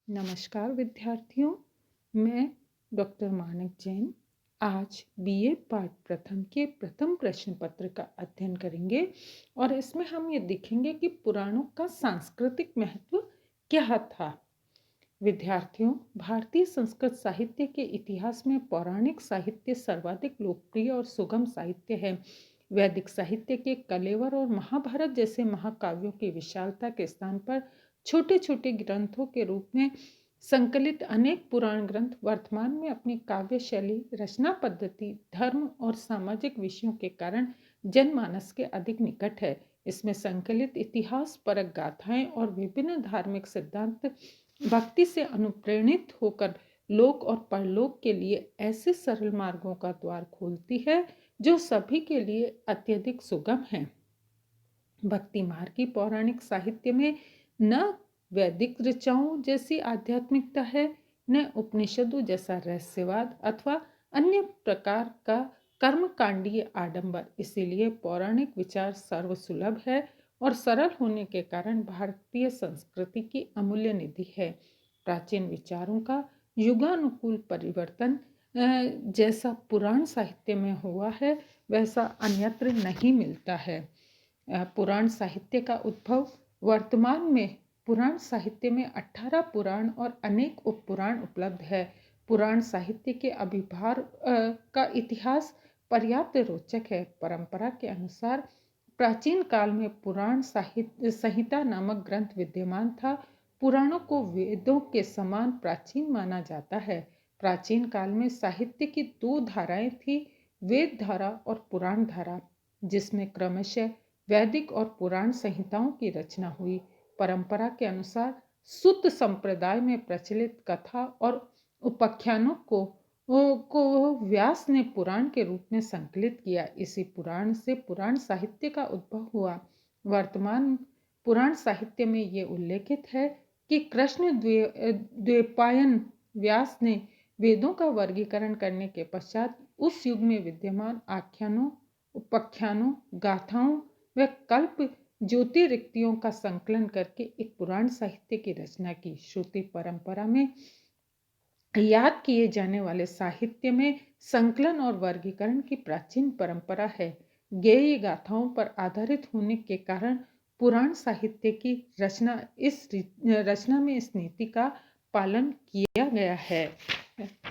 नमस्कार विद्यार्थियों, मैं डॉक्टर मानक जैन आज बीए पाठ प्रथम के प्रथम प्रश्न पत्र का अध्ययन करेंगे और इसमें हम ये देखेंगे कि पुराणों का सांस्कृतिक महत्व क्या था। विद्यार्थियों, भारतीय संस्कृत साहित्य के इतिहास में पौराणिक साहित्य सर्वाधिक लोकप्रिय और सुगम साहित्य है। वैदिक साहित्य के कलेवर और महाभारत जैसे महाकाव्यों की विशालता के स्थान पर छोटे छोटे ग्रंथों के रूप में संकलित अनेक पुराण ग्रंथ वर्तमान में अपनी काव्य शैली, रचना पद्धति, धर्म और सामाजिक विषयों के कारण जनमानस के अधिक निकट है। इसमें संकलित इतिहास परक गाथाएं और विभिन्न धार्मिक सिद्धांत भक्ति से अनुप्रेरित होकर लोक और परलोक के लिए ऐसे सरल मार्गों का द्वार खोलती है जो सभी के लिए अत्यधिक सुगम है। भक्ति मार्ग की पौराणिक साहित्य में न वैदिक ऋचाओं जैसी आध्यात्मिकता है, न उपनिषदों जैसा रहस्यवाद अथवा अन्य प्रकार का कर्मकांडीय आडंबर। इसीलिए पौराणिक विचार सर्वसुलभ है और सरल होने के कारण भारतीय संस्कृति की अमूल्य निधि है। प्राचीन विचारों का युगानुकूल परिवर्तन जैसा पुराण साहित्य में हुआ है, वैसा अन्यत्र नहीं मिलता है। पुराण साहित्य का उद्भव वर्तमान में पुराण साहित्य में 18 पुराण और अनेक उपपुराण उपलब्ध है। पुराण साहित्य के आविर्भाव का इतिहास पर्याप्त रोचक है। परंपरा के अनुसार प्राचीन काल में पुराण साहित्य संहिता नामक ग्रंथ विद्यमान था। पुराणों को वेदों के समान प्राचीन माना जाता है। प्राचीन काल में साहित्य की दो धाराएं थी, वेद धारा और पुराण धारा, जिसमें क्रमशः वैदिक और पुराण संहिताओं की रचना हुई। परंपरा के अनुसार सुत्त संप्रदाय में प्रचलित कथा और उपाख्यानों को व्यास ने पुराण के रूप में संकलित किया। इसी पुराण से पुराण साहित्य का उद्भव हुआ। वर्तमान पुराण साहित्य में ये उल्लेखित है कि कृष्ण द्वैपायन व्यास ने वेदों का वर्गीकरण करने के पश्चात उस युग में विद्यमान आख्यानों, उपाख्यानों, गाथाओं व कल्प ज्योतिरिक्तियों का संकलन करके एक पुराण साहित्य की रचना की। श्रुति परंपरा में याद किए जाने वाले साहित्य में संकलन और वर्गीकरण की प्राचीन परंपरा है। गेय गाथाओं पर आधारित होने के कारण पुराण साहित्य की रचना में इस नीति का पालन किया गया है।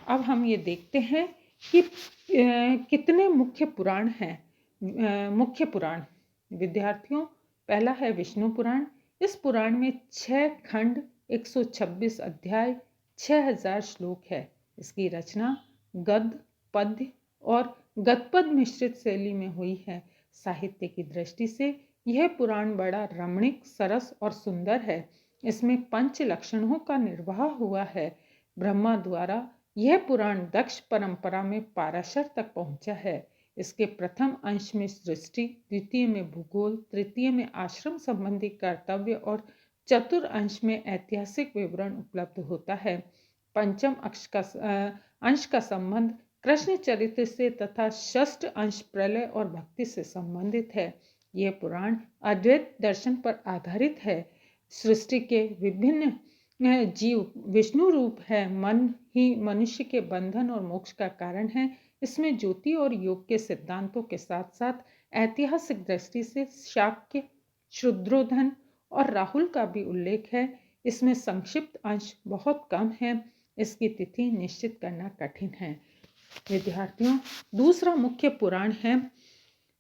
अब हम ये देखते हैं कि कितने मुख्य पुराण हैं। मुख्य पुराण विद्यार्थियों, पहला है विष्णु पुराण। इस पुराण में 6 खंड, 126 अध्याय, 6000 श्लोक है। इसकी रचना गद्य, पद्य और गद्यपद मिश्रित शैली में हुई है। साहित्य की दृष्टि से यह पुराण बड़ा रमणीक, सरस और सुंदर है। इसमें पंच लक्षणों का निर्वाह हुआ है। ब्रह्मा द्वारा यह पुराण दक्ष परंपरा में पाराशर तक पहुंचा है। इसके प्रथम अंश में सृष्टि, द्वितीय में भूगोल, तृतीय में आश्रम संबंधी कर्तव्य और चतुर्थ अंश में ऐतिहासिक विवरण उपलब्ध होता है। पंचम अंश का संबंध कृष्ण चरित्र से तथा षष्ठ अंश प्रलय और भक्ति से संबंधित है। यह पुराण अद्वैत दर्शन पर आधारित है। सृष्टि के विभिन्न जीव विष्णु रूप है। मन ही मनुष्य के बंधन और मोक्ष का कारण है। इसमें ज्योति और योग के सिद्धांतों के साथ साथ ऐतिहासिक दृष्टि से शाक्य, शूद्रोधन और राहुल का भी उल्लेख है। इसमें संक्षिप्त अंश बहुत कम है। इसकी तिथि निश्चित करना कठिन है। विद्यार्थियों, दूसरा मुख्य पुराण है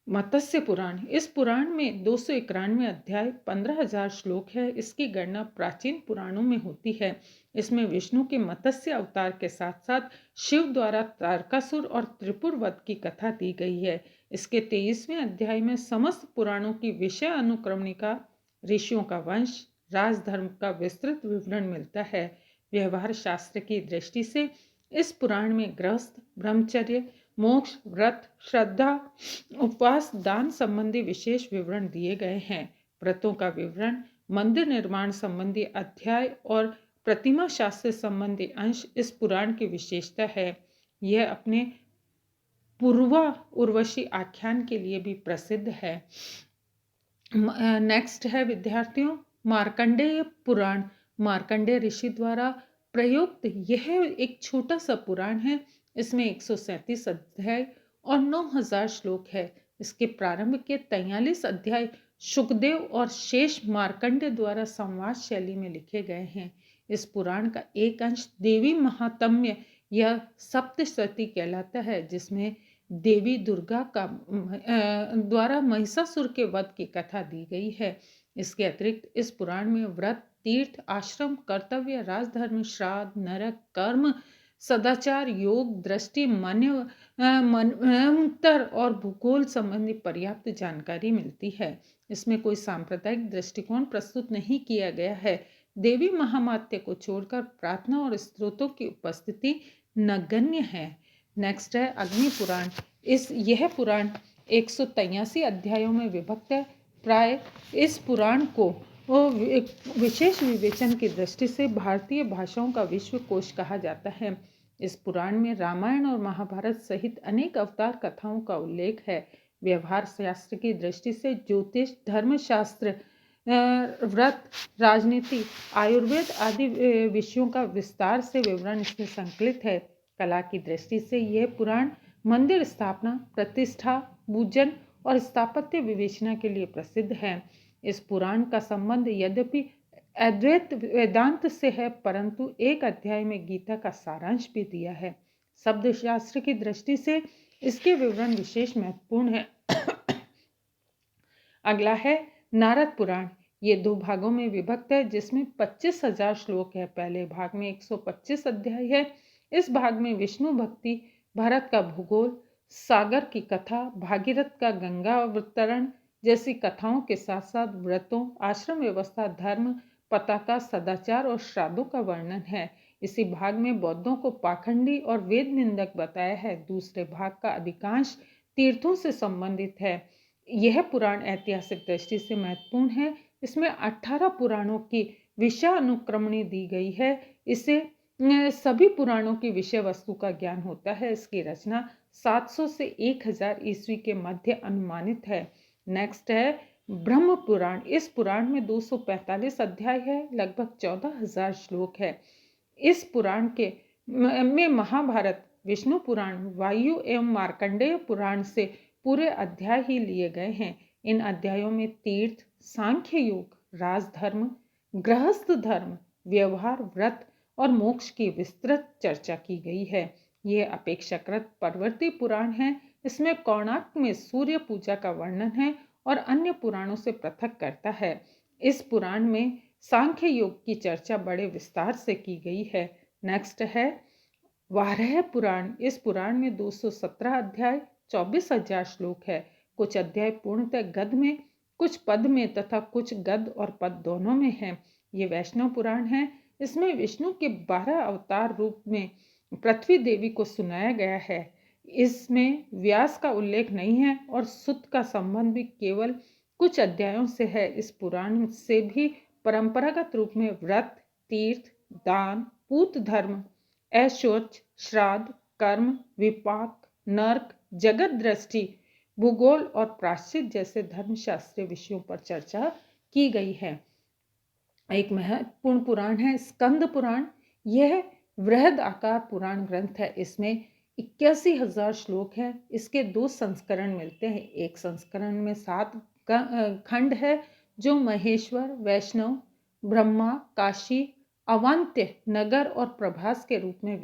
मत्स्य पुराण। इस पुराण में 291 अध्याय, 15,000 श्लोक है। इसकी गणना प्राचीन पुराणों में होती है। इसमें विष्णु के मत्स्य अवतार के साथ साथ शिव द्वारा तारकासुर और त्रिपुर वध की कथा दी गई है। इसके 23वें अध्याय में समस्त पुराणों की विषय अनुक्रमणिका, ऋषियों का वंश, राजधर्म का विस्तृत विवरण मिलता है। व्यवहार शास्त्र की दृष्टि से इस पुराण में गृहस्थ, ब्रह्मचर्य, मोक्ष, व्रत, श्रद्धा, उपवास, दान संबंधी विशेष विवरण दिए गए हैं। व्रतों का विवरण, मंदिर निर्माण संबंधी अध्याय और प्रतिमा शास्त्र संबंधी अंश इस पुराण की विशेषता है। यह अपने पूर्वा उर्वशी आख्यान के लिए भी प्रसिद्ध है। नेक्स्ट है विद्यार्थियों मार्कंडेय पुराण। मार्कंडेय ऋषि द्वारा प्रयुक्त यह एक छोटा सा पुराण है। इसमें 137 अध्याय और 9000 श्लोक है। इसके प्रारंभ के 43 अध्याय शुकदेव और शेष मार्कंडेय द्वारा संवाद शैली में लिखे गए हैं। इस पुराण का एक अंश देवी महात्म्य या सप्तशती कहलाता है, जिसमें देवी दुर्गा का द्वारा महिषासुर के वध की कथा दी गई है। इसके अतिरिक्त इस पुराण में व्रत, तीर्थ, आश्रम, कर्तव्य, राजधर्म, श्राद्ध, नरक, कर्म, सदाचार, योग, दृष्टि, मन्वंतर और भूगोल संबंधी पर्याप्त जानकारी मिलती है। इसमें कोई सांप्रदायिक दृष्टिकोण प्रस्तुत नहीं किया गया है। देवी महामात्य को छोड़कर प्रार्थना और स्त्रोतों की उपस्थिति नगण्य है। नेक्स्ट है अग्नि पुराण। यह पुराण 183 अध्यायों में विभक्त है। प्राय इस पुराण को विशेष विवेचन की दृष्टि से भारतीय भाषाओं का विश्व कोश कहा जाता है। इस पुराण में रामायण और महाभारत सहित अनेक अवतार कथाओं का उल्लेख है। व्यवहार शास्त्र की दृष्टि से ज्योतिष, धर्मशास्त्र, व्रत, राजनीति, आयुर्वेद आदि विषयों का विस्तार से विवरण इसमें संकलित है। कला की दृष्टि से यह पुराण मंदिर स्थापना, प्रतिष्ठा, पूजन और स्थापत्य विवेचना के लिए प्रसिद्ध है। इस पुराण का संबंध यद्यपि अद्वैत वेदांत से है, परंतु एक अध्याय में गीता का सारांश भी दिया है। शब्द शास्त्र की दृष्टि से इसके विवरण विशेष महत्वपूर्ण है। अगला है नारद पुराण। ये 2 भागों में विभक्त है, जिसमें 25,000 श्लोक है। पहले भाग में 125 अध्याय है। इस भाग में विष्णु भक्ति, भारत का भूगोल, सागर की कथा, भागीरथ का गंगा अवतरण जैसी कथाओं के साथ साथ व्रतों, आश्रम व्यवस्था, धर्म, पताका, सदाचार और श्राद्धों का वर्णन है। इसी भाग में बौद्धों को पाखंडी और वेद निंदक बताया है। दूसरे भाग का अधिकांश तीर्थों से संबंधित है। यह पुराण ऐतिहासिक दृष्टि से महत्वपूर्ण है। इसमें 18 पुराणों की विषयानुक्रमणी दी गई है। इसे सभी पुराणों की विषय वस्तु का ज्ञान होता है। इसकी रचना 700 से 1000 ईस्वी के मध्य अनुमानित है। नेक्स्ट है ब्रह्म पुराण। इस पुराण में 245 अध्याय है, लगभग 14,000 श्लोक है। इस पुराण के में महाभारत, विष्णु पुराण, वायु एवं मार्कंडेय पुराण से पूरे अध्याय ही लिए गए हैं। इन अध्यायों में तीर्थ, सांख्य योग, राजधर्म, गृहस्थ धर्म, व्यवहार, व्रत और मोक्ष की विस्तृत चर्चा की गई है। यह अपेक्षाकृत परवर्ती पुराण है। इसमें कोणार्क में सूर्य पूजा का वर्णन है और अन्य पुराणों से पृथक करता है। इस पुराण में सांख्य योग की चर्चा बड़े विस्तार से की गई है। नेक्स्ट है वाराह पुराण। इस पुराण में 217 अध्याय, 24,000 श्लोक है। कुछ अध्याय पूर्णतः गद्य में, कुछ पद में तथा कुछ गद्य और पद दोनों में है। ये वैष्णव पुराण है। इसमें विष्णु के 12 अवतार रूप में पृथ्वी देवी को सुनाया गया है। इसमें व्यास का उल्लेख नहीं है और सुत का संबंध भी केवल कुछ अध्यायों से है। इस पुराण से भी परंपरागत रूप में व्रत, तीर्थ, दान, पूत धर्म, ऐशोच, श्राद्ध, कर्म, विपाक, नर्क, जगत दृष्टि, भूगोल और प्रायश्चित जैसे धर्मशास्त्रीय विषयों पर चर्चा की गई है। एक महत्वपूर्ण पुराण है स्कंद पुराण। यह वृहद आकार पुराण ग्रंथ है। इसमें 81,000 श्लोक हैं। इसके 2 संस्करण मिलते हैं। एक संस्करण में 7 खंड है, जो महेश्वर, वैष्णव, ब्रह्मा, काशी, अवान्त्य, नगर और प्रभास के रूप में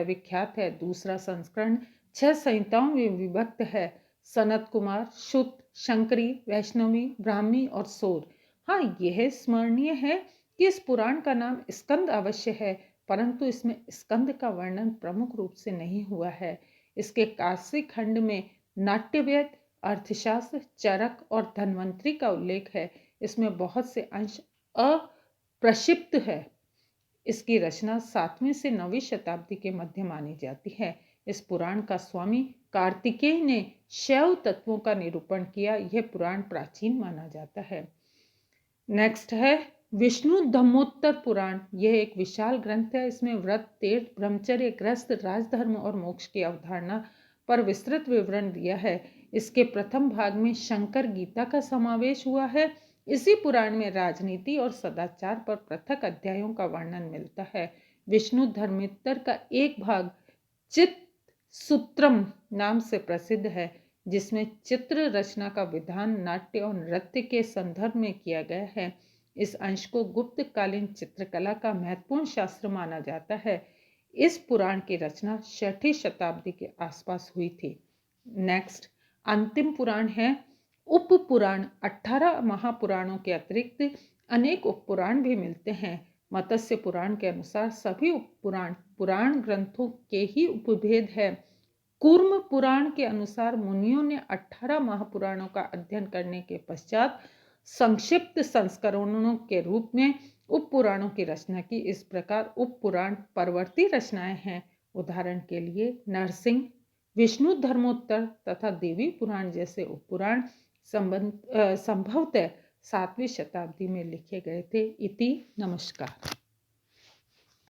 विख्यात है। दूसरा संस्करण 6 संहिताओं में विभक्त है। सनत कुमार, शुद्ध, शंकरी, वैष्णवी, ब्राह्मी और सौर। हाँ, यह स्मरणीय है कि इस पुराण का नाम स्कंद अवश्य है, परंतु इसमें स्कंद का वर्णन प्रमुख रूप से नहीं हुआ है। इसके काशी खंड में नाट्यवेद, अर्थशास्त्र, चरक और धन्वंतरी का उल्लेख है। इसमें बहुत से अंश अप्रक्षिप्त है। इसकी रचना 7वीं से 9वीं शताब्दी के मध्य मानी जाती है। इस पुराण का स्वामी कार्तिकेय ने शैव तत्वों का निरूपण किया। यह पुराण प्राचीन माना जाता है। नेक्स्ट है विष्णु धम्मोत्तर पुराण। यह एक विशाल ग्रंथ है। इसमें व्रत, तीर्थ, ब्रह्मचर्य, गृहस्थ, राजधर्म और मोक्ष की अवधारणा पर विस्तृत विवरण दिया है। इसके प्रथम भाग में शंकर गीता का समावेश हुआ है। इसी पुराण में राजनीति और सदाचार पर पृथक अध्यायों का वर्णन मिलता है। विष्णु धर्मेत्तर का एक भाग चित्त सूत्रम नाम से प्रसिद्ध है, जिसमें चित्र रचना का विधान नाट्य और नृत्य के संदर्भ में किया गया है। इस अंश को गुप्त कालीन चित्रकला का महत्वपूर्ण शास्त्र माना जाता है। इस पुराण की रचना 6ठी शताब्दी के आसपास हुई थी। नेक्स्ट अंतिम पुराण है उप पुराण। 18 महापुराणों के अतिरिक्त अनेक उपपुराण भी मिलते हैं। मत्स्य पुराण के अनुसार सभी उपपुराण पुराण ग्रंथों के ही उपभेद है। कूर्म पुराण के अनुसार मुनियों ने 18 महापुराणों का अध्ययन करने के पश्चात संक्षिप्त संस्करणों के रूप में उपपुराणों की रचना की। इस प्रकार उपपुराण परवर्ती रचनाएं हैं। उदाहरण के लिए नरसिंह, विष्णु धर्मोत्तर तथा देवी पुराण जैसे उपपुराण संभवतः 7वीं शताब्दी में लिखे गए थे। इति नमस्कार।